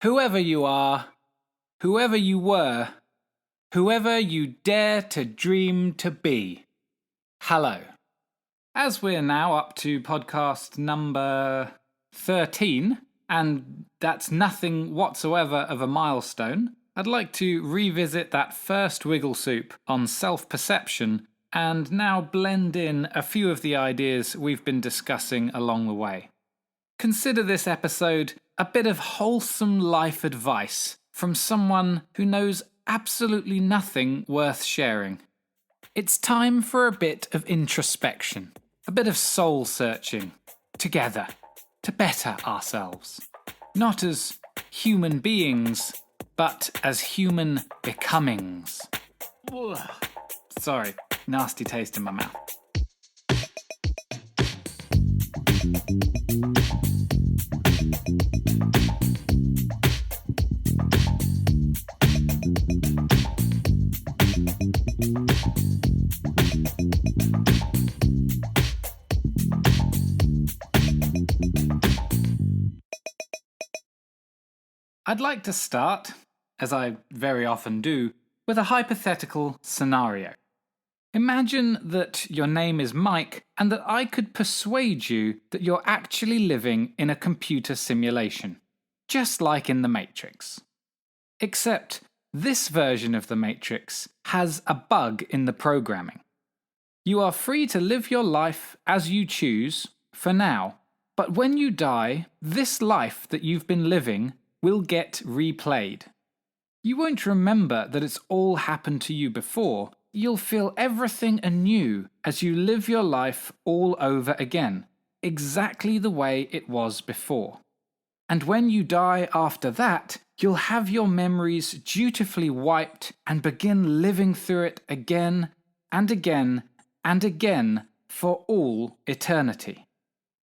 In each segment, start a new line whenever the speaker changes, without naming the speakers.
Whoever you are, whoever you were, whoever you dare to dream to be. Hello. As we're now up to podcast number 13, and that's nothing whatsoever of a milestone, I'd like to revisit that first wiggle soup on self-perception and now blend in a few of the ideas we've been discussing along the way. Consider this episode a bit of wholesome life advice from someone who knows absolutely nothing worth sharing. It's time for a bit of introspection, a bit of soul searching, together, to better ourselves. Not as human beings, but as human becomings. Ugh. Sorry, nasty taste in my mouth. I'd like to start, as I very often do, with a hypothetical scenario. Imagine that your name is Mike and that I could persuade you that you're actually living in a computer simulation, just like in The Matrix. Except this version of The Matrix has a bug in the programming. You are free to live your life as you choose, for now, but when you die, this life that you've been living will get replayed. You won't remember that it's all happened to you before. You'll feel everything anew as you live your life all over again, exactly the way it was before. And when you die after that, you'll have your memories dutifully wiped and begin living through it again and again and again for all eternity.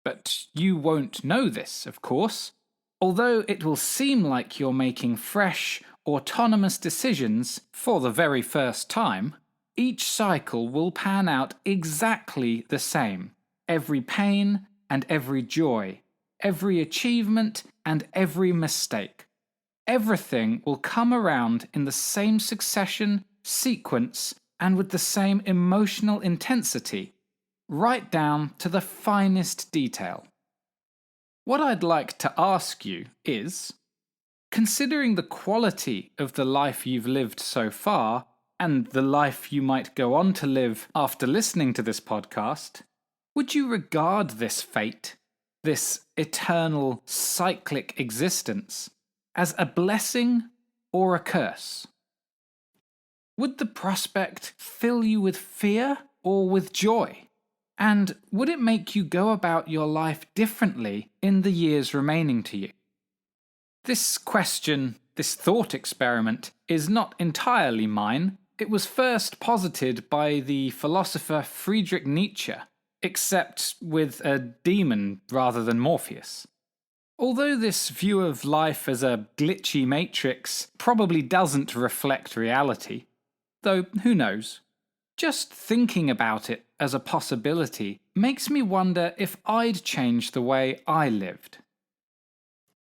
But you won't know this, of course. Although it will seem like you're making fresh, autonomous decisions for the very first time, each cycle will pan out exactly the same. Every pain and every joy, every achievement and every mistake. Everything will come around in the same succession, sequence, and with the same emotional intensity, right down to the finest detail. What I'd like to ask you is, considering the quality of the life you've lived so far, and the life you might go on to live after listening to this podcast, would you regard this fate, this eternal cyclic existence, as a blessing or a curse? Would the prospect fill you with fear or with joy? And would it make you go about your life differently in the years remaining to you? This question, this thought experiment, is not entirely mine. It was first posited by the philosopher Friedrich Nietzsche, except with a demon rather than Morpheus. Although this view of life as a glitchy matrix probably doesn't reflect reality, though who knows? Just thinking about it as a possibility makes me wonder if I'd change the way I lived.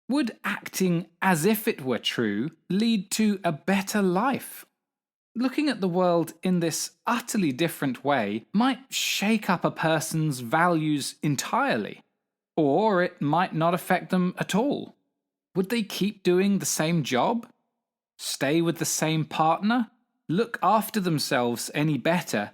Would acting as if it were true lead to a better life? Looking at the world in this utterly different way might shake up a person's values entirely, or it might not affect them at all. Would they keep doing the same job? Stay with the same partner? Look after themselves any better,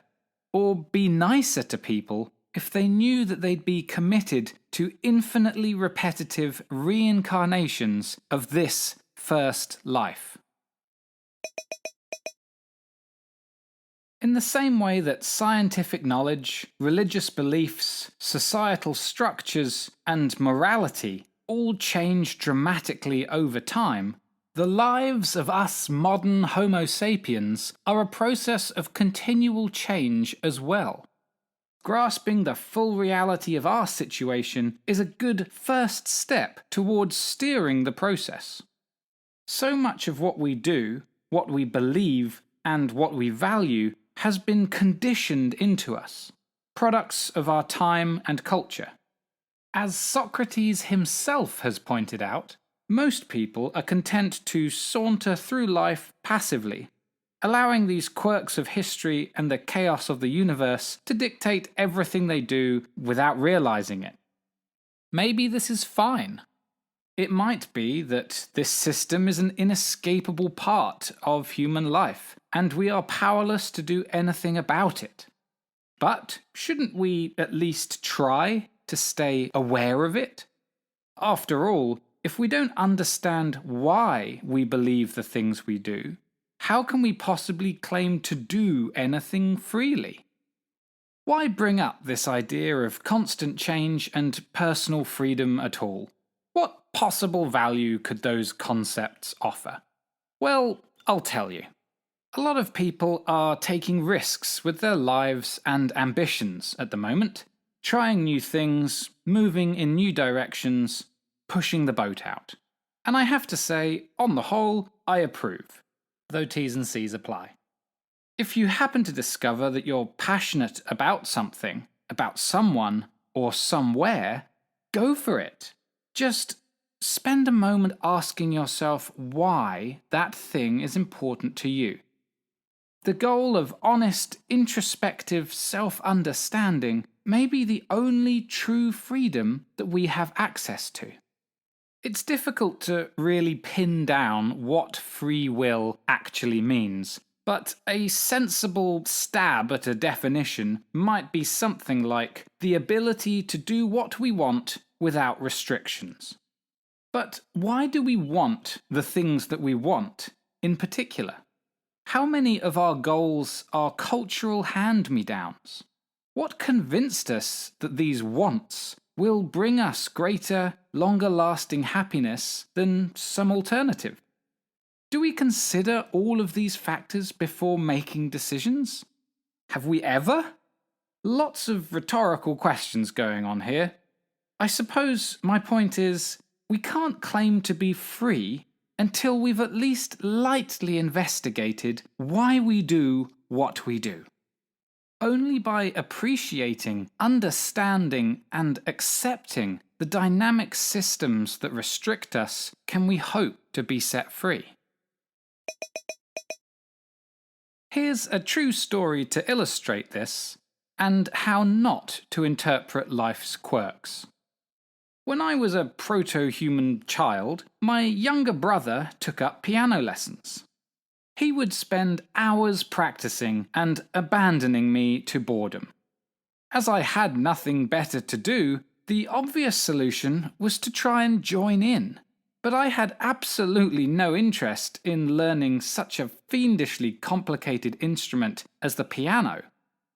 or be nicer to people if they knew that they'd be committed to infinitely repetitive reincarnations of this first life? In the same way that scientific knowledge, religious beliefs, societal structures, and morality all change dramatically over time, the lives of us modern Homo sapiens are a process of continual change as well. Grasping the full reality of our situation is a good first step towards steering the process. So much of what we do, what we believe, and what we value has been conditioned into us, products of our time and culture. As Socrates himself has pointed out, most people are content to saunter through life passively, allowing these quirks of history and the chaos of the universe to dictate everything they do without realizing it. Maybe this is fine. It might be that this system is an inescapable part of human life, and we are powerless to do anything about it. But shouldn't we at least try to stay aware of it? After all, if we don't understand why we believe the things we do, how can we possibly claim to do anything freely? Why bring up this idea of constant change and personal freedom at all? What possible value could those concepts offer? Well, I'll tell you. A lot of people are taking risks with their lives and ambitions at the moment, trying new things, moving in new directions, pushing the boat out. And I have to say, on the whole, I approve, though T's and C's apply. If you happen to discover that you're passionate about something, about someone, or somewhere, go for it. Just spend a moment asking yourself why that thing is important to you. The goal of honest, introspective self-understanding may be the only true freedom that we have access to. It's difficult to really pin down what free will actually means, but a sensible stab at a definition might be something like the ability to do what we want without restrictions. But why do we want the things that we want in particular? How many of our goals are cultural hand-me-downs? What convinced us that these wants will bring us greater, longer-lasting happiness than some alternative? Do we consider all of these factors before making decisions? Have we ever? Lots of rhetorical questions going on here. I suppose my point is, we can't claim to be free until we've at least lightly investigated why we do what we do. Only by appreciating, understanding, and accepting the dynamic systems that restrict us can we hope to be set free. Here's a true story to illustrate this, and how not to interpret life's quirks. When I was a proto-human child, my younger brother took up piano lessons. He would spend hours practicing and abandoning me to boredom. As I had nothing better to do, the obvious solution was to try and join in. But I had absolutely no interest in learning such a fiendishly complicated instrument as the piano.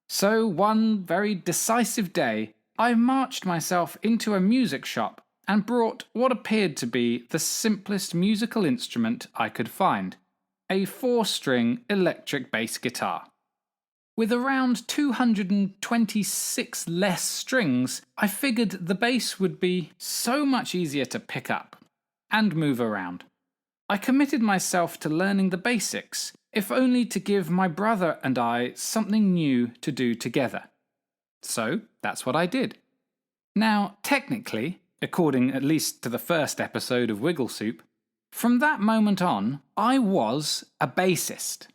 So one very decisive day, I marched myself into a music shop and brought what appeared to be the simplest musical instrument I could find, a 4-string electric bass guitar. With around 226 less strings, I figured the bass would be so much easier to pick up and move around. I committed myself to learning the basics, if only to give my brother and I something new to do together. So that's what I did. Now, technically, according at least to the first episode of Wiggle Soup, from that moment on, I was a bassist.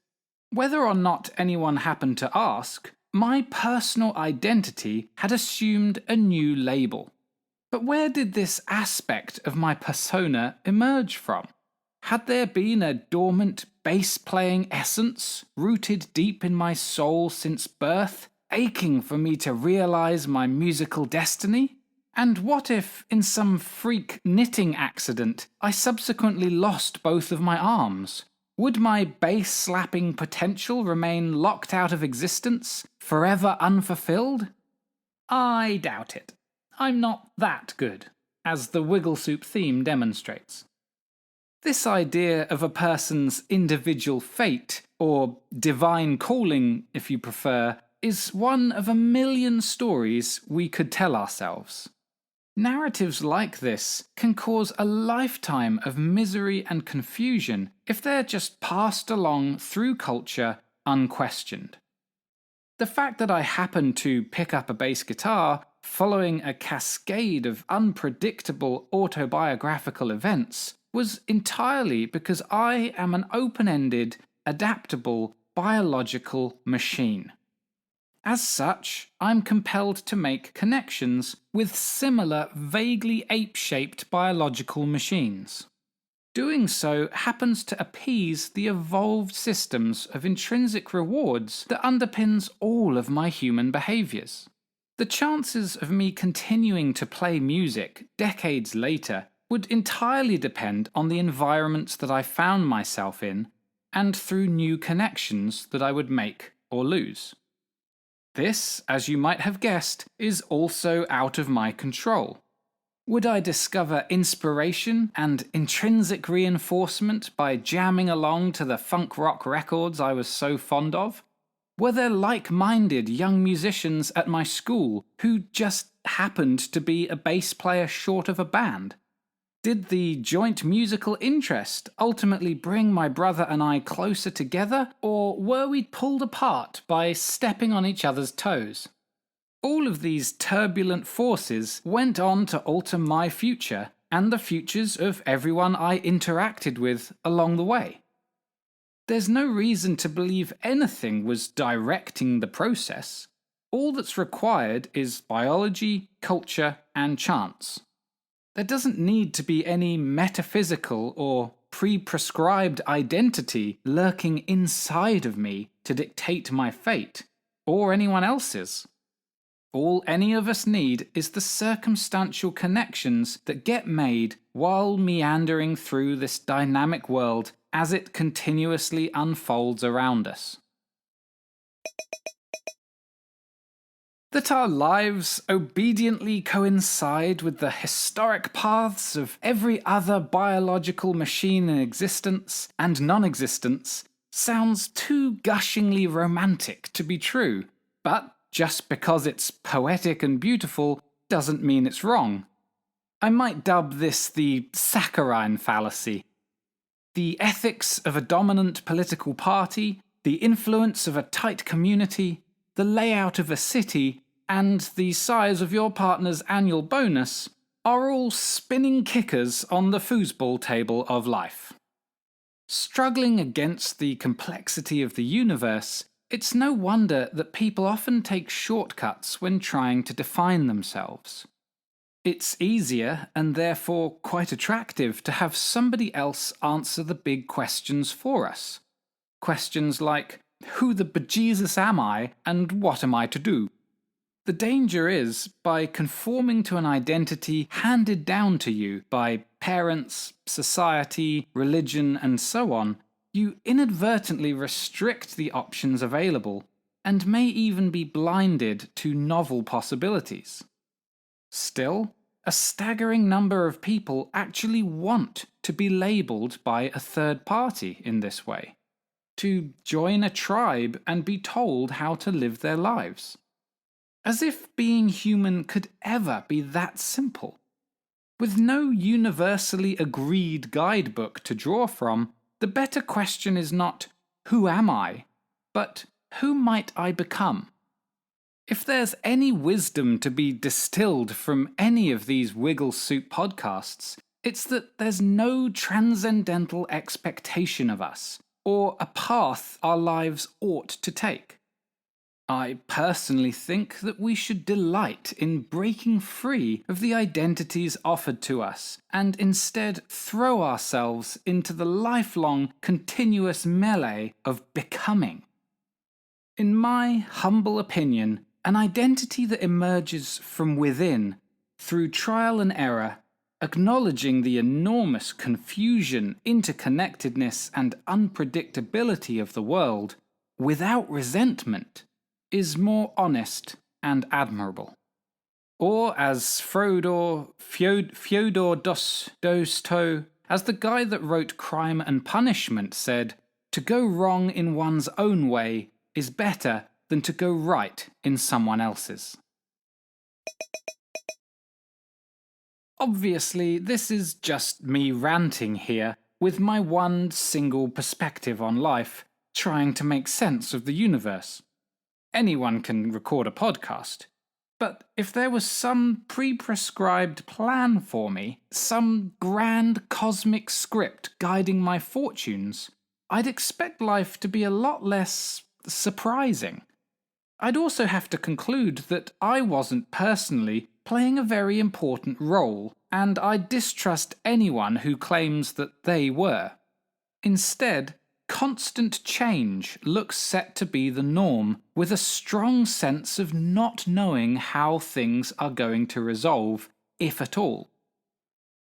Whether or not anyone happened to ask, my personal identity had assumed a new label. But where did this aspect of my persona emerge from? Had there been a dormant bass-playing essence rooted deep in my soul since birth, aching for me to realize my musical destiny? And what if, in some freak knitting accident, I subsequently lost both of my arms? Would my bass-slapping potential remain locked out of existence, forever unfulfilled? I doubt it. I'm not that good, as the Wiggle Soup theme demonstrates. This idea of a person's individual fate, or divine calling if you prefer, is one of a million stories we could tell ourselves. Narratives like this can cause a lifetime of misery and confusion if they're just passed along through culture unquestioned. The fact that I happened to pick up a bass guitar following a cascade of unpredictable autobiographical events was entirely because I am an open-ended, adaptable, biological machine. As such, I'm compelled to make connections with similar, vaguely ape-shaped biological machines. Doing so happens to appease the evolved systems of intrinsic rewards that underpins all of my human behaviors. The chances of me continuing to play music decades later would entirely depend on the environments that I found myself in and through new connections that I would make or lose. This, as you might have guessed, is also out of my control. Would I discover inspiration and intrinsic reinforcement by jamming along to the funk rock records I was so fond of? Were there like-minded young musicians at my school who just happened to be a bass player short of a band? Did the joint musical interest ultimately bring my brother and I closer together, or were we pulled apart by stepping on each other's toes? All of these turbulent forces went on to alter my future and the futures of everyone I interacted with along the way. There's no reason to believe anything was directing the process. All that's required is biology, culture, and chance. There doesn't need to be any metaphysical or pre-prescribed identity lurking inside of me to dictate my fate, or anyone else's. All any of us need is the circumstantial connections that get made while meandering through this dynamic world as it continuously unfolds around us. That our lives obediently coincide with the historic paths of every other biological machine in existence and non-existence sounds too gushingly romantic to be true, but just because it's poetic and beautiful doesn't mean it's wrong. I might dub this the saccharine fallacy. The ethics of a dominant political party, the influence of a tight community, the layout of a city, and the size of your partner's annual bonus are all spinning kickers on the foosball table of life. Struggling against the complexity of the universe, it's no wonder that people often take shortcuts when trying to define themselves. It's easier, and therefore quite attractive, to have somebody else answer the big questions for us. Questions like, who the bejesus am I, and what am I to do? The danger is, by conforming to an identity handed down to you by parents, society, religion, and so on, you inadvertently restrict the options available, and may even be blinded to novel possibilities. Still, a staggering number of people actually want to be labelled by a third party in this way, to join a tribe and be told how to live their lives. As if being human could ever be that simple. With no universally agreed guidebook to draw from, the better question is not, who am I, but who might I become? If there's any wisdom to be distilled from any of these Wiggle Soup podcasts, it's that there's no transcendental expectation of us, or a path our lives ought to take. I personally think that we should delight in breaking free of the identities offered to us, and instead throw ourselves into the lifelong, continuous melee of becoming. In my humble opinion, an identity that emerges from within, through trial and error, acknowledging the enormous confusion, interconnectedness, and unpredictability of the world, without resentment, is more honest and admirable. Or as Fyodor Dostoevsky, as the guy that wrote Crime and Punishment said, to go wrong in one's own way is better than to go right in someone else's. Obviously, this is just me ranting here, with my one single perspective on life, trying to make sense of the universe. Anyone can record a podcast, But if there was some pre-prescribed plan for me, some grand cosmic script guiding my fortunes, I'd expect life to be a lot less surprising. I'd also have to conclude that I wasn't personally playing a very important role, and I distrust anyone who claims that they were. Instead, constant change looks set to be the norm, with a strong sense of not knowing how things are going to resolve, if at all.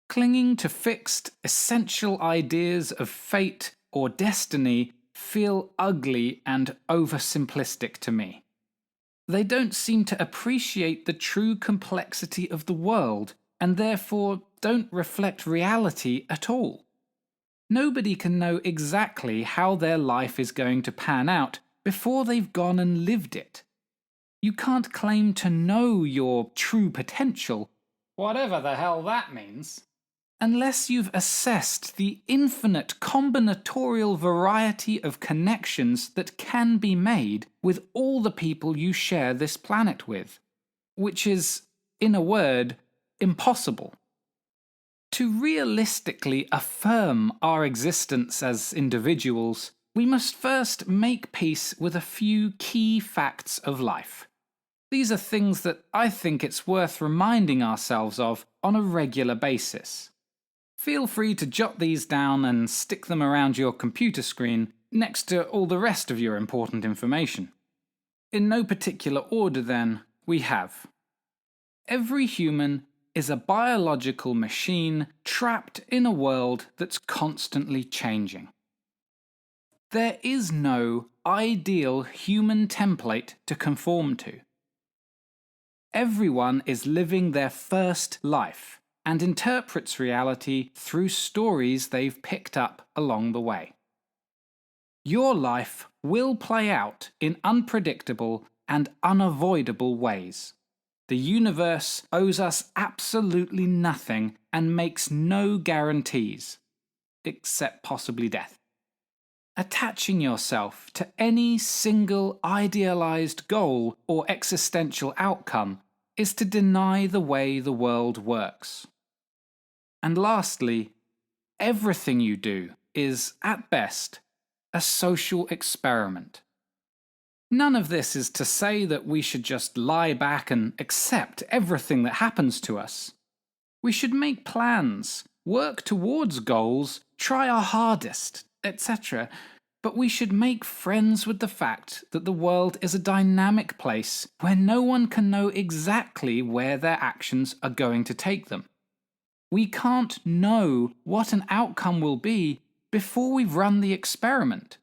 Clinging to fixed, essential ideas of fate or destiny feel ugly and oversimplistic to me. They don't seem to appreciate the true complexity of the world, and therefore don't reflect reality at all. Nobody can know exactly how their life is going to pan out before they've gone and lived it. You can't claim to know your true potential, whatever the hell that means, unless you've assessed the infinite combinatorial variety of connections that can be made with all the people you share this planet with, which is, in a word, impossible. To realistically affirm our existence as individuals, we must first make peace with a few key facts of life. These are things that I think it's worth reminding ourselves of on a regular basis. Feel free to jot these down and stick them around your computer screen next to all the rest of your important information. In no particular order, then, we have: every human is a biological machine trapped in a world that's constantly changing. There is no ideal human template to conform to. Everyone is living their first life and interprets reality through stories they've picked up along the way. Your life will play out in unpredictable and unavoidable ways. The universe owes us absolutely nothing and makes no guarantees, except possibly death. Attaching yourself to any single idealized goal or existential outcome is to deny the way the world works. And lastly, everything you do is, at best, a social experiment. None of this is to say that we should just lie back and accept everything that happens to us. We should make plans, work towards goals, try our hardest, etc. But we should make friends with the fact that the world is a dynamic place where no one can know exactly where their actions are going to take them. We can't know what an outcome will be before we've run the experiment.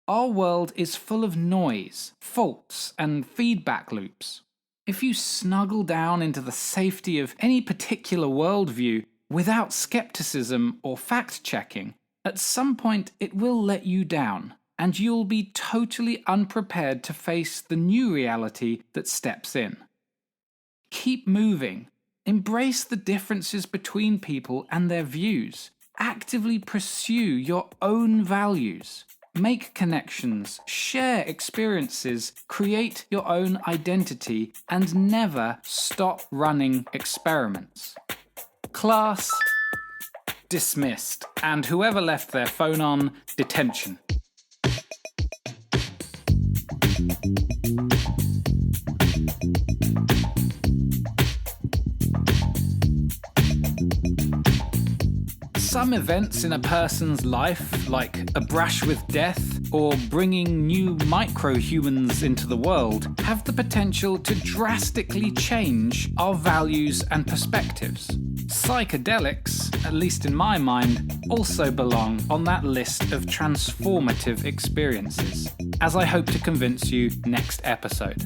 Our world is full of noise, faults, and feedback loops. If you snuggle down into the safety of any particular worldview without skepticism or fact-checking, at some point it will let you down, and you'll be totally unprepared to face the new reality that steps in. Keep moving. Embrace the differences between people and their views. Actively pursue your own values. Make connections, share experiences, create your own identity, and never stop running experiments. Class dismissed, and whoever left their phone on, detention. Some events in a person's life, like a brush with death or bringing new micro-humans into the world, have the potential to drastically change our values and perspectives. Psychedelics, at least in my mind, also belong on that list of transformative experiences, as I hope to convince you next episode.